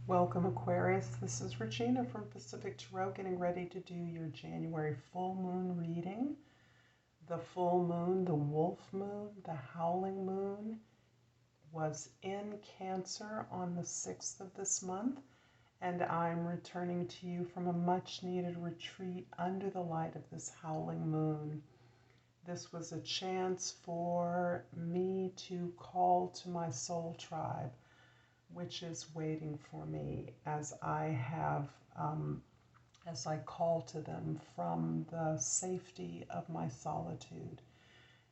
Welcome, Aquarius. This is Regina from Pacific Tarot, getting ready to do your January full moon reading. The full moon, the wolf moon, the howling moon, was in Cancer on the 6th of this month, and I'm returning to you from a much-needed retreat under the light of this howling moon. This was a chance for me to call to my soul tribe, which is waiting for me as I call to them from the safety of my solitude.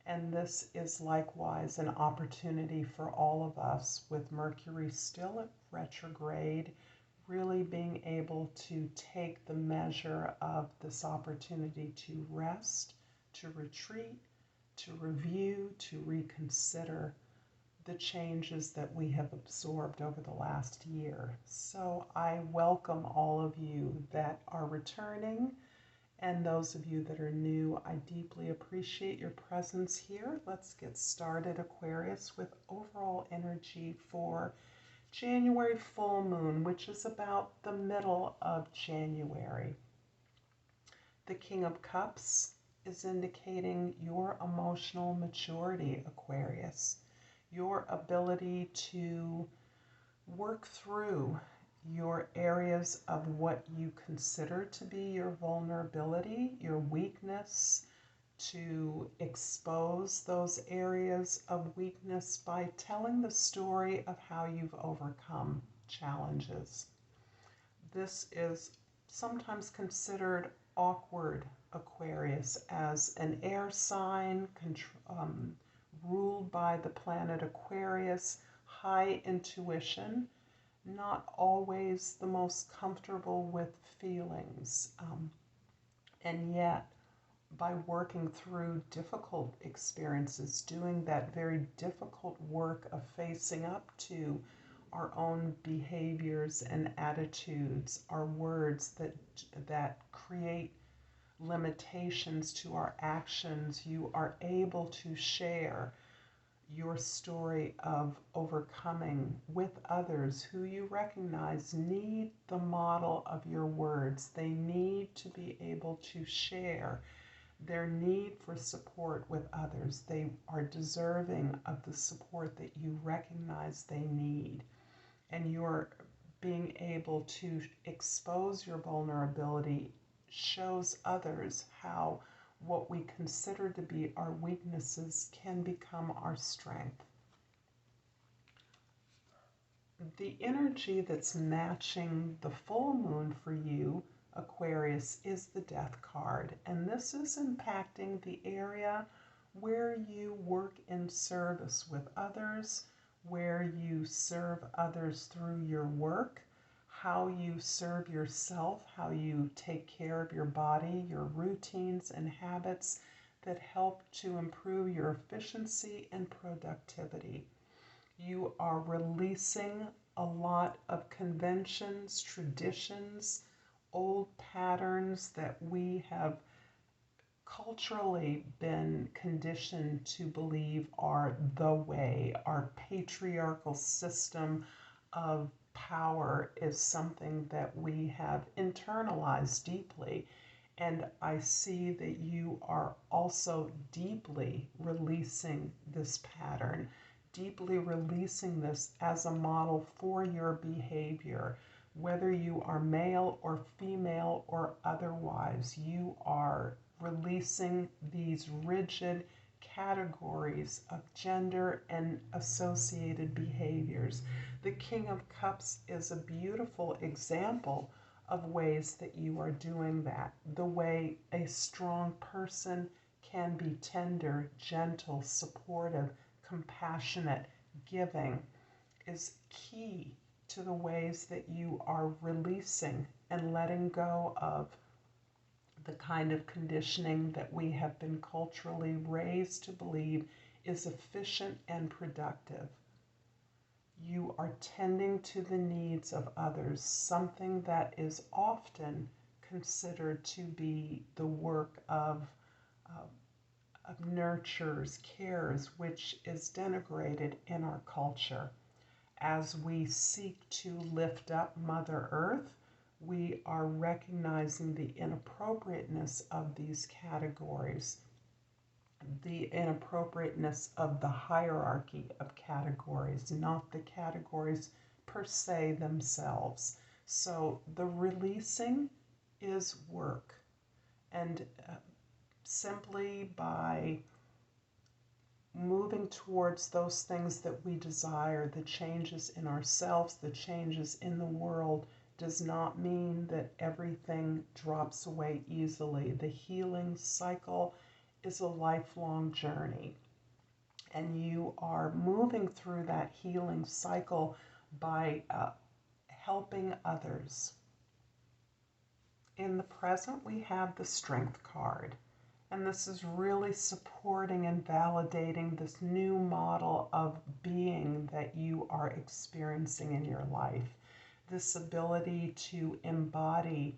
And this is likewise an opportunity for all of us, with Mercury still at retrograde, really being able to take the measure of this opportunity to rest, to retreat, to review, to reconsider the changes that we have absorbed over the last year. So I welcome all of you that are returning, and those of you that are new. I deeply appreciate your presence here. Let's get started, Aquarius, with overall energy for January full moon, which is about the middle of January. The King of Cups is indicating your emotional maturity, Aquarius. Your ability to work through your areas of what you consider to be your vulnerability, your weakness, to expose those areas of weakness by telling the story of how you've overcome challenges. This is sometimes considered awkward, Aquarius, as an air sign, ruled by the planet Aquarius, high intuition, not always the most comfortable with feelings. And yet, by working through difficult experiences, doing that very difficult work of facing up to our own behaviors and attitudes, our words that create limitations to our actions, you are able to share your story of overcoming with others who you recognize need the model of your words. They need to be able to share their need for support with others. They are deserving of the support that you recognize they need. And you're being able to expose your vulnerability shows others how what we consider to be our weaknesses can become our strength. The energy that's matching the full moon for you, Aquarius, is the Death card. And this is impacting the area where you work in service with others, where you serve others through your work, how you serve yourself, how you take care of your body, your routines and habits that help to improve your efficiency and productivity. You are releasing a lot of conventions, traditions, old patterns that we have culturally been conditioned to believe are the way. Our patriarchal system of power is something that we have internalized deeply. And I see that you are also deeply releasing this pattern, deeply releasing this as a model for your behavior. Whether you are male or female or otherwise, you are releasing these rigid categories of gender and associated behaviors. The King of Cups is a beautiful example of ways that you are doing that. The way a strong person can be tender, gentle, supportive, compassionate, giving is key to the ways that you are releasing and letting go of the kind of conditioning that we have been culturally raised to believe is efficient and productive. You are tending to the needs of others, something that is often considered to be the work of nurtures, cares, which is denigrated in our culture. As we seek to lift up Mother Earth, we are recognizing the inappropriateness of these categories, the inappropriateness of the hierarchy of categories, not the categories per se themselves. So the releasing is work. And simply by moving towards those things that we desire, the changes in ourselves, the changes in the world, does not mean that everything drops away easily. The healing cycle is a lifelong journey, and you are moving through that healing cycle by helping others. In the present, we have the Strength card. And this is really supporting and validating this new model of being that you are experiencing in your life. This ability to embody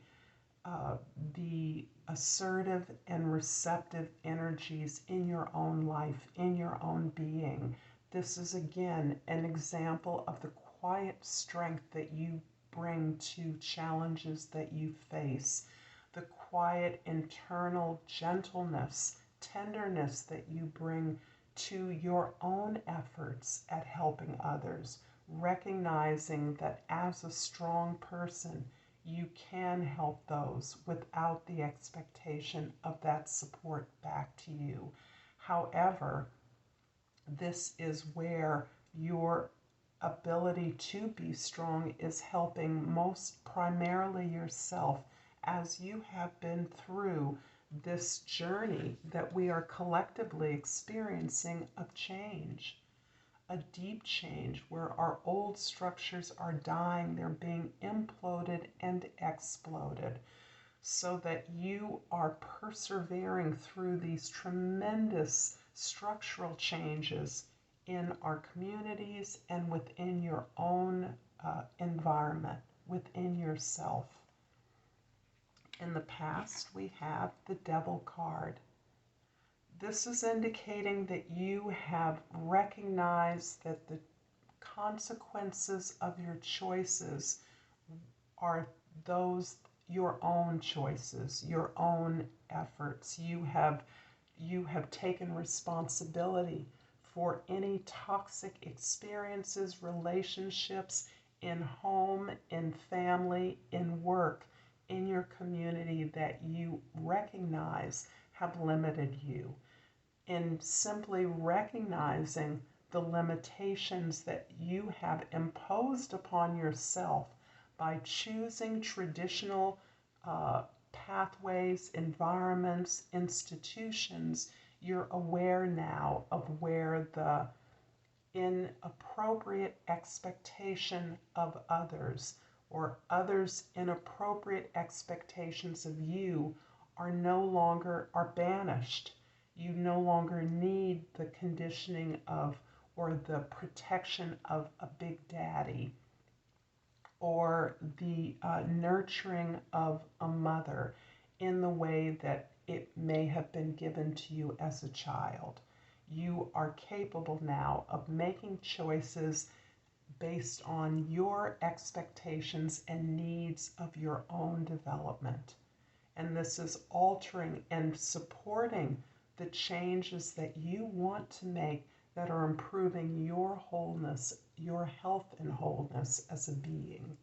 the assertive and receptive energies in your own life, in your own being. This is, again, an example of the quiet strength that you bring to challenges that you face, the quiet internal gentleness, tenderness that you bring to your own efforts at helping others, recognizing that as a strong person, you can help those without the expectation of that support back to you. However, this is where your ability to be strong is helping most primarily yourself, as you have been through this journey that we are collectively experiencing of change, a deep change where our old structures are dying, they're being imploded and exploded, so that you are persevering through these tremendous structural changes in our communities and within your own environment, within yourself. In the past, we have the Devil card. This is indicating that you have recognized that the consequences of your choices are those your own choices, your own efforts. You have taken responsibility for any toxic experiences, relationships in home, in family, in work, in your community that you recognize have limited you. In simply recognizing the limitations that you have imposed upon yourself by choosing traditional pathways, environments, institutions, you're aware now of where the inappropriate expectation of others or others' inappropriate expectations of you are no longer banished. You no longer need the conditioning of or the protection of a big daddy or the nurturing of a mother in the way that it may have been given to you as a child. You are capable now of making choices based on your expectations and needs of your own development. And this is altering and supporting the changes that you want to make that are improving your wholeness, your health and wholeness as a being.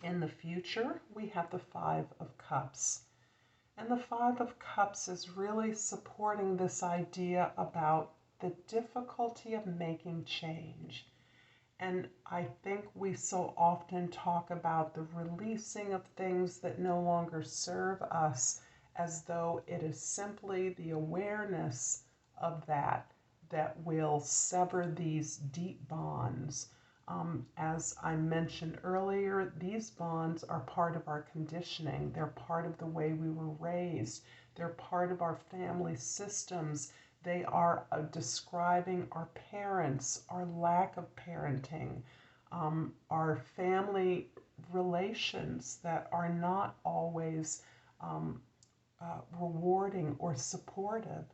In the future, we have the Five of Cups. And the Five of Cups is really supporting this idea about the difficulty of making change. And I think we so often talk about the releasing of things that no longer serve us, as though it is simply the awareness of that will sever these deep bonds. As I mentioned earlier, these bonds are part of our conditioning. They're part of the way we were raised. They're part of our family systems. They are describing our parents, our lack of parenting, our family relations that are not always rewarding or supportive.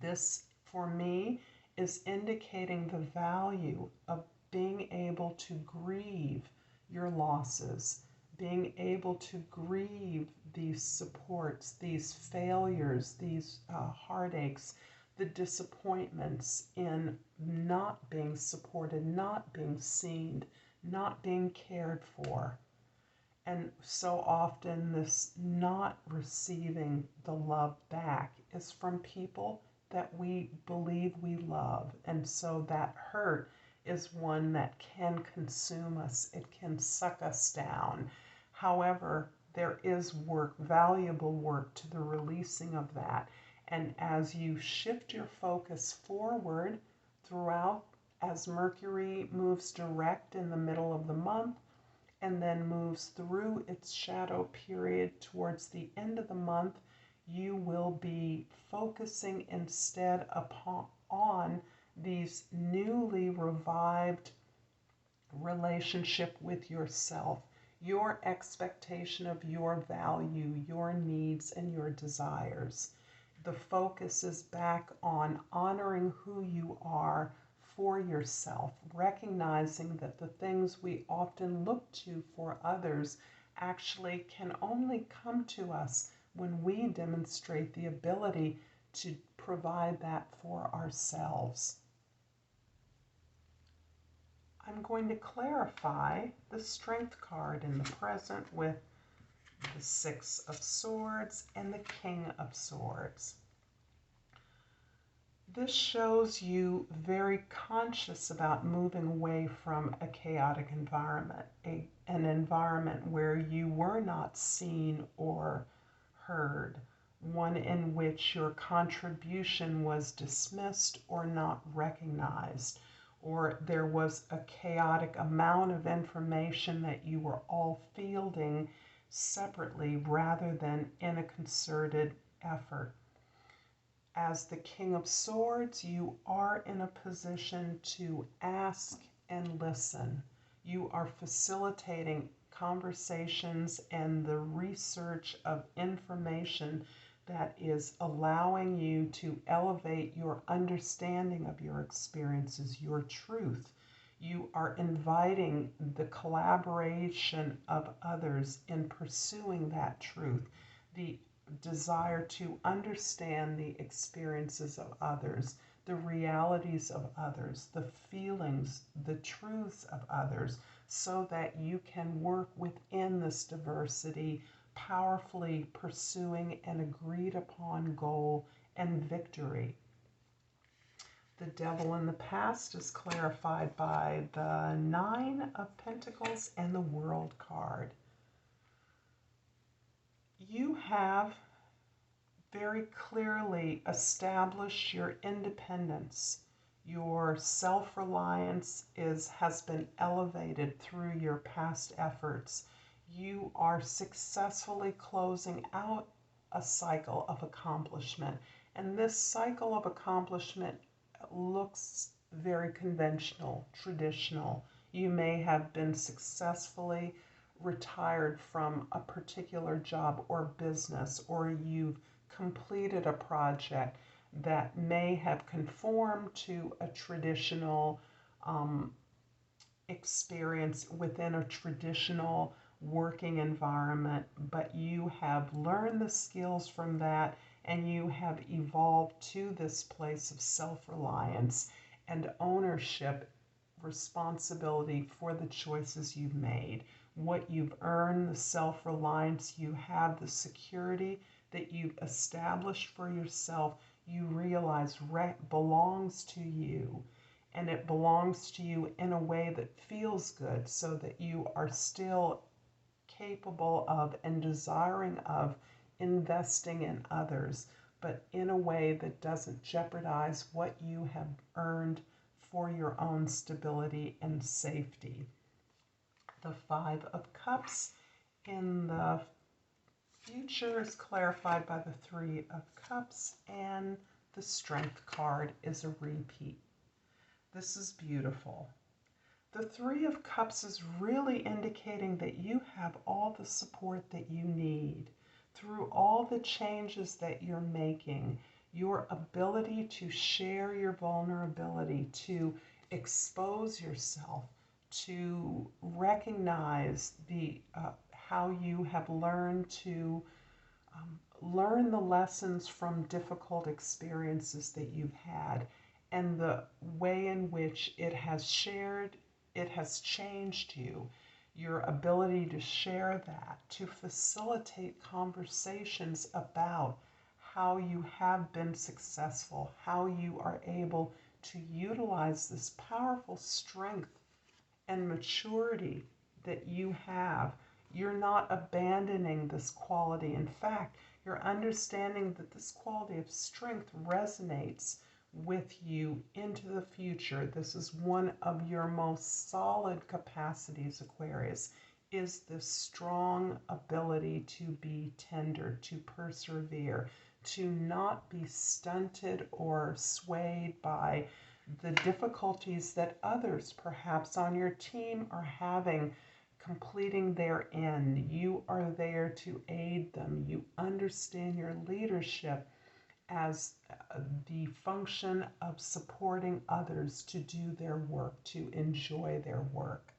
This, for me, is indicating the value of being able to grieve your losses, being able to grieve these supports, these failures, these heartaches, the disappointments in not being supported, not being seen, not being cared for. And so often, this not receiving the love back is from people that we believe we love. And so that hurt is one that can consume us, it can suck us down. However, there is work, valuable work to the releasing of that. And as you shift your focus forward throughout, as Mercury moves direct in the middle of the month, and then moves through its shadow period towards the end of the month, you will be focusing instead on these newly revived relationship with yourself, your expectation of your value, your needs, and your desires. The focus is back on honoring who you are for yourself, recognizing that the things we often look to for others actually can only come to us when we demonstrate the ability to provide that for ourselves. I'm going to clarify the Strength card in the present with the Six of Swords and the King of Swords. This shows you very conscious about moving away from a chaotic environment, an environment where you were not seen or heard, one in which your contribution was dismissed or not recognized, or there was a chaotic amount of information that you were all fielding separately rather than in a concerted effort. As the King of Swords, you are in a position to ask and listen. You are facilitating conversations and the research of information that is allowing you to elevate your understanding of your experiences, your truth. You are inviting the collaboration of others in pursuing that truth, the desire to understand the experiences of others, the realities of others, the feelings, the truths of others, so that you can work within this diversity, powerfully pursuing an agreed upon goal and victory. The Devil in the past is clarified by the Nine of Pentacles and the World card. You have very clearly established your independence. Your self-reliance has been elevated through your past efforts. You are successfully closing out a cycle of accomplishment. And this cycle of accomplishment looks very conventional, traditional. You may have been successfully retired from a particular job or business, or you've completed a project that may have conformed to a traditional experience within a traditional working environment, but you have learned the skills from that and you have evolved to this place of self-reliance and ownership, responsibility for the choices you've made. What you've earned, the self-reliance you have, the security that you've established for yourself, you realize belongs to you. And it belongs to you in a way that feels good, so that you are still capable of and desiring of investing in others, but in a way that doesn't jeopardize what you have earned for your own stability and safety. The Five of Cups in the future is clarified by the Three of Cups, and the Strength card is a repeat. This is beautiful. The Three of Cups is really indicating that you have all the support that you need. Through all the changes that you're making, your ability to share your vulnerability, to expose yourself, to recognize how you have learned to learn the lessons from difficult experiences that you've had, and the way in which it has changed you, your ability to share that, to facilitate conversations about how you have been successful, how you are able to utilize this powerful strength and maturity that you have. You're not abandoning this quality. In fact, you're understanding that this quality of strength resonates with you into the future. This is one of your most solid capacities, Aquarius, is this strong ability to be tender, to persevere, to not be stunted or swayed by the difficulties that others perhaps on your team are having completing their end. You are there to aid them. You understand your leadership as the function of supporting others to do their work, to enjoy their work.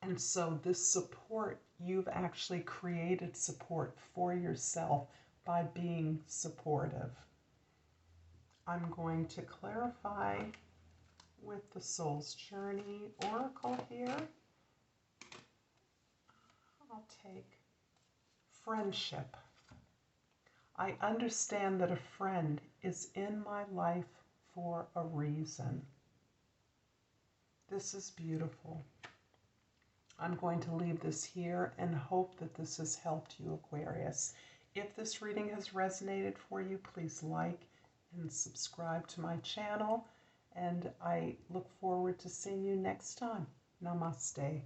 And so this support, you've actually created support for yourself by being supportive. I'm going to clarify with the Soul's Journey Oracle here. I'll take friendship. I understand that a friend is in my life for a reason. This is beautiful. I'm going to leave this here and hope that this has helped you, Aquarius. If this reading has resonated for you, please like and subscribe to my channel. And I look forward to seeing you next time. Namaste.